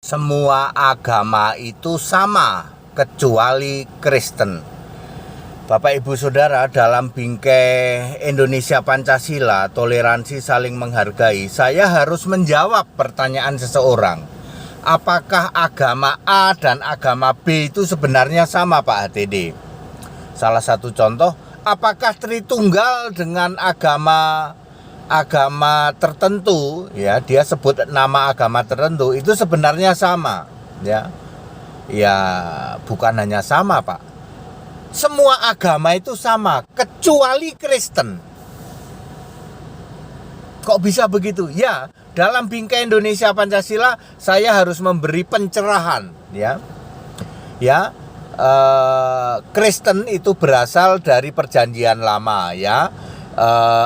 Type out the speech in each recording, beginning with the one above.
semua agama itu sama kecuali Kristen. Bapak Ibu Saudara, dalam bingkai Indonesia Pancasila, toleransi saling menghargai, saya harus menjawab pertanyaan seseorang. Apakah agama A dan agama B itu sebenarnya sama, Pak HTD? Salah satu contoh, apakah Tritunggal dengan agama tertentu, ya, dia sebut nama agama tertentu, itu sebenarnya sama, ya? Ya, bukan hanya sama, Pak. Semua agama itu sama kecuali Kristen. Kok bisa begitu? Ya, dalam bingkai Indonesia Pancasila saya harus memberi pencerahan, ya. Kristen itu berasal dari Perjanjian Lama, ya.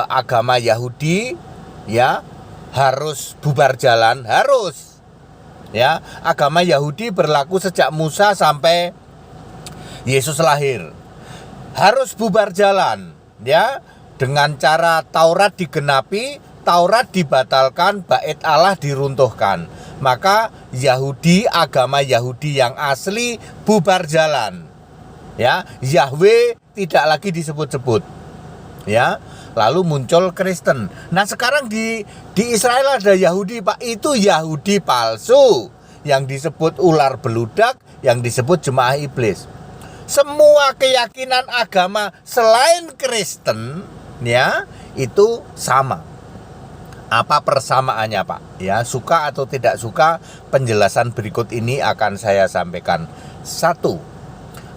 Agama Yahudi, ya, harus bubar jalan, harus. Ya, agama Yahudi berlaku sejak Musa sampai Yesus lahir. Harus bubar jalan, ya. Dengan cara Taurat digenapi, Taurat dibatalkan, bait Allah diruntuhkan. Maka Yahudi, agama Yahudi yang asli bubar jalan. Ya, Yahweh tidak lagi disebut-sebut. Ya. Lalu muncul Kristen. Nah, sekarang di Israel ada Yahudi, Pak. Itu Yahudi palsu yang disebut ular beludak, yang disebut jemaah iblis. Semua keyakinan agama selain Kristen, ya, itu sama. Apa persamaannya, Pak? Ya, suka atau tidak suka, penjelasan berikut ini akan saya sampaikan. 1.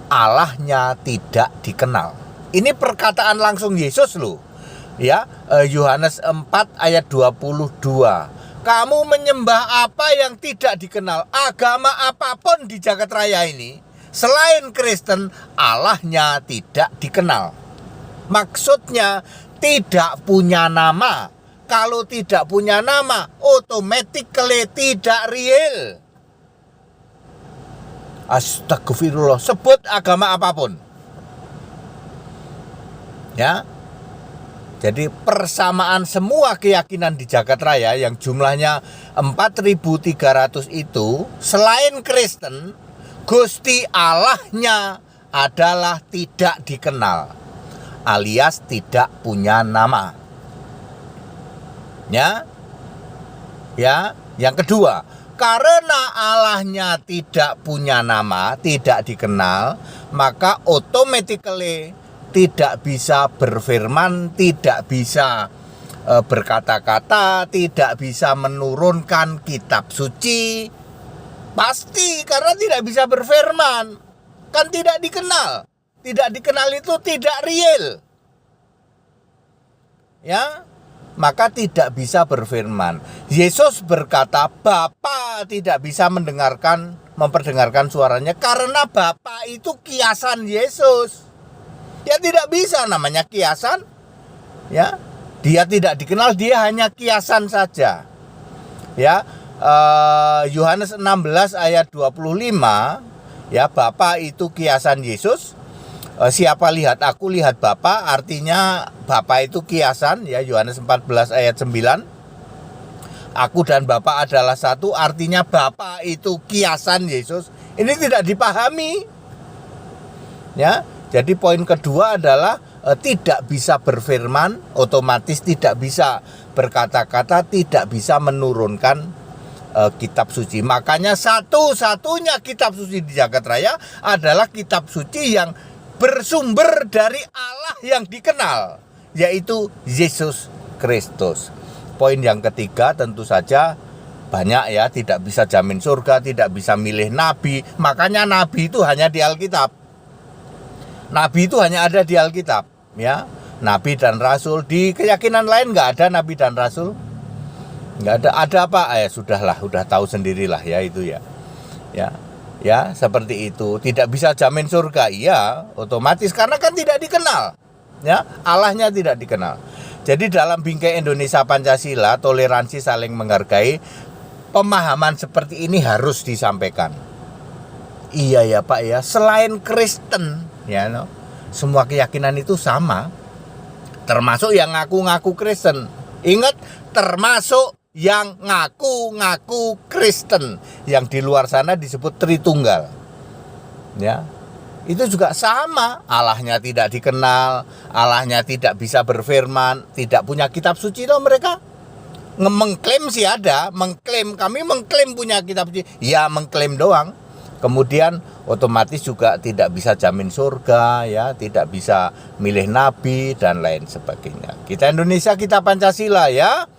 Allahnya tidak dikenal. Ini perkataan langsung Yesus loh. Ya, Yohanes 4 ayat 22. Kamu menyembah apa yang tidak dikenal? Agama apapun di jagat raya ini selain Kristen, Allahnya tidak dikenal. Maksudnya tidak punya nama. Kalau tidak punya nama, automatically tidak real. Astagfirullah, sebut agama apapun. Ya. Jadi persamaan semua keyakinan di jagat raya yang jumlahnya 4.300 itu, selain Kristen, Gusti Allahnya adalah tidak dikenal, alias tidak punya nama. Ya. Yang kedua, karena Allahnya tidak punya nama, tidak dikenal, maka automatically tidak bisa berfirman, tidak bisa berkata-kata, tidak bisa menurunkan kitab suci. Pasti, karena tidak bisa berfirman. Kan tidak dikenal. Tidak dikenal itu tidak real. Ya, maka tidak bisa berfirman. Yesus berkata, Bapa tidak bisa memperdengarkan suaranya karena Bapa itu kiasan Yesus. Ya tidak bisa, namanya kiasan. Ya, dia tidak dikenal, dia hanya kiasan saja. Ya, Yohanes 16 ayat 25, ya, Bapa itu kiasan Yesus. Siapa lihat aku, lihat Bapa, artinya Bapa itu kiasan, ya, Yohanes 14 ayat 9. Aku dan Bapa adalah satu, artinya Bapa itu kiasan Yesus. Ini tidak dipahami. Ya. Jadi poin kedua adalah tidak bisa berfirman, otomatis tidak bisa berkata-kata, tidak bisa menurunkan kitab suci. Makanya satu-satunya kitab suci di jagat raya adalah kitab suci yang bersumber dari Allah yang dikenal, yaitu Yesus Kristus. Poin yang ketiga tentu saja banyak, ya, tidak bisa jamin surga, tidak bisa milih nabi. Makanya nabi itu hanya di Alkitab. Nabi itu hanya ada di Alkitab, ya. Nabi dan Rasul. Di keyakinan lain nggak ada Nabi dan Rasul. Nggak ada. Ada apa? Sudahlah, udah tahu sendirilah, ya, itu ya. Ya, seperti itu. Tidak bisa jamin surga, iya, otomatis karena kan tidak dikenal. Ya, Allahnya tidak dikenal. Jadi dalam bingkai Indonesia Pancasila, toleransi saling menghargai, pemahaman seperti ini harus disampaikan. Iya ya, Pak, ya. Selain Kristen, ya, semua keyakinan itu sama. Termasuk yang ngaku-ngaku Kristen. Ingat, termasuk yang ngaku-ngaku Kristen, yang di luar sana disebut Tritunggal. Ya. Itu juga sama, Allahnya tidak dikenal, Allahnya tidak bisa berfirman, tidak punya kitab suci toh mereka. Mengklaim sih ada, kami mengklaim punya kitab suci, ya mengklaim doang. Kemudian otomatis juga tidak bisa jamin surga, ya, tidak bisa milih nabi dan lain sebagainya. Kita Indonesia, kita Pancasila, ya.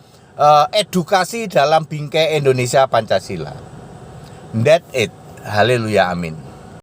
Edukasi dalam bingkai Indonesia Pancasila. That it. Haleluya, amin.